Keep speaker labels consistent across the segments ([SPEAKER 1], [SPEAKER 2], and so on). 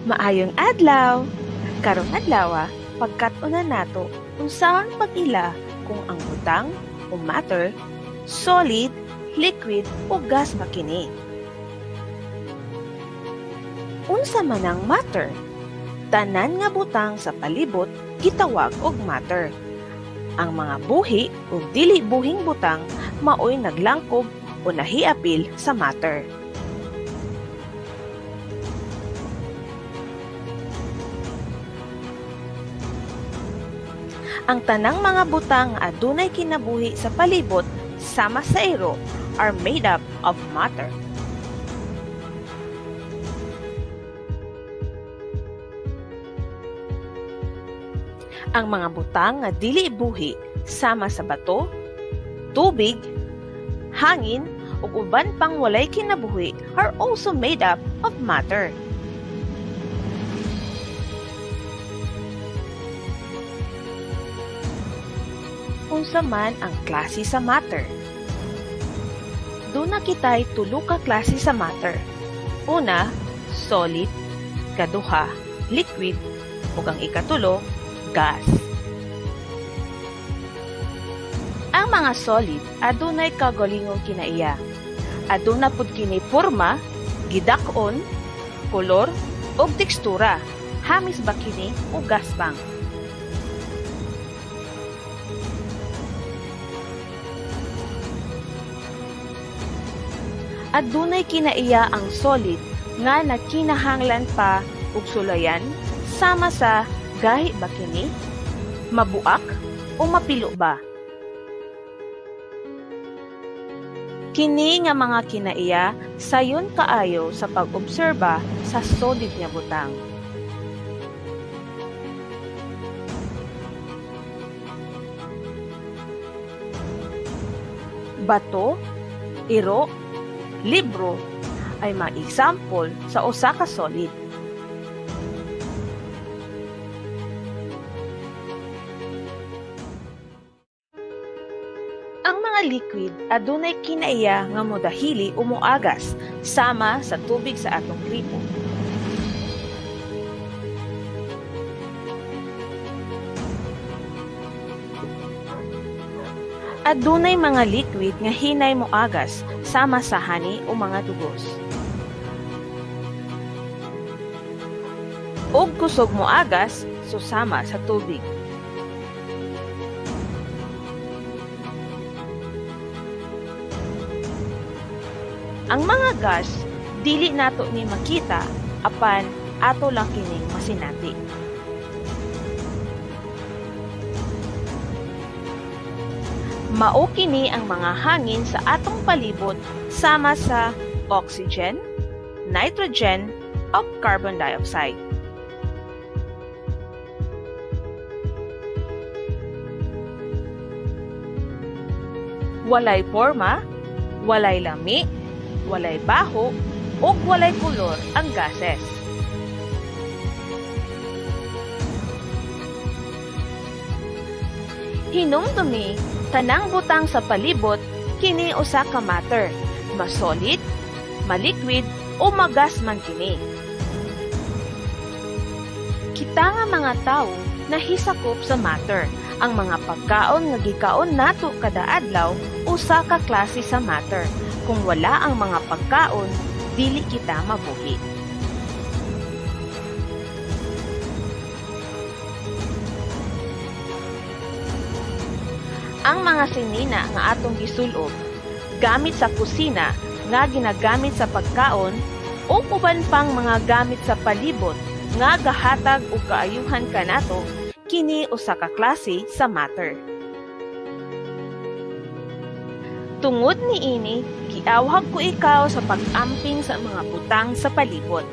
[SPEAKER 1] Maayong adlaw! Karong adlaw, pagkat-una nato unsaon pag-ila kung ang butang o matter, solid, liquid o gas ba kini. Unsa man ang matter? Tanan nga butang sa palibot gitawag og matter. Ang mga buhi o dili buhing butang maoy naglangkob o nahiapil sa matter. Ang tanang mga butang nga adunay kinabuhi sa palibot sama sa ero are made up of matter. Ang mga butang nga dili buhi sama sa bato, tubig, hangin ug uban pang walay kinabuhi are also made up of matter. Unsa man ang klase sa matter? Duna kitay tulo ka klase sa matter. Una, solid, kaduha, liquid, ug ang ikatulo, gas. Ang mga solid adunay kaugalingong kinaiya. Aduna pud kini porma, gidak-on, kolor, ug tekstura. Hamis ba kini o gas bang? Adunay kinaiya ang solid nga nagkinahanglan pa og sulayan sama sa gahi ba kini, mabuak o mapilo ba. Kini nga mga kinaiya sayon kaayo sa pag-obserba sa solid nga butang. Bato, iro, libro ay mga example sa usa ka solid. Ang mga liquid adunay kinaiya nga modahili o moagas sama sa tubig sa atong gripo. Adunay mga liquid nga hinay moagas sama sa hani o mga dugos. Og kusog moagas susama sa tubig. Ang mga gas dili nato ni makita apan ato lang kining masinati. Mao kini ang mga hangin sa atong palibot sama sa oxygen, nitrogen, ug carbon dioxide. Walay porma, walay lami, walay baho, ug walay kolor ang gases. Hinumdumi, tanang butang sa palibot kini usa ka matter, masolid, maliquid o magas man kini. Kita nga mga tawo nahisakop sa matter. Ang mga pagkaon nga gikaon nato kada adlaw usa ka klase sa matter. Kung wala ang mga pagkaon, dili kita mabuhi. Ang mga sinina nga atong gisulob gamit sa kusina nga ginagamit sa pagkaon o uban pang mga gamit sa palibot nga gahatag og kaayuhan kanato kini usa ka klase sa matter. Tungod niini, giawhag ko ikaw sa pag-amping sa mga butang sa palibot.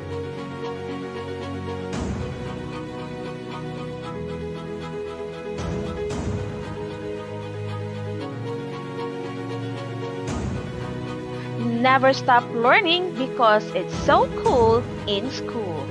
[SPEAKER 1] Never stop learning because it's so cool in school.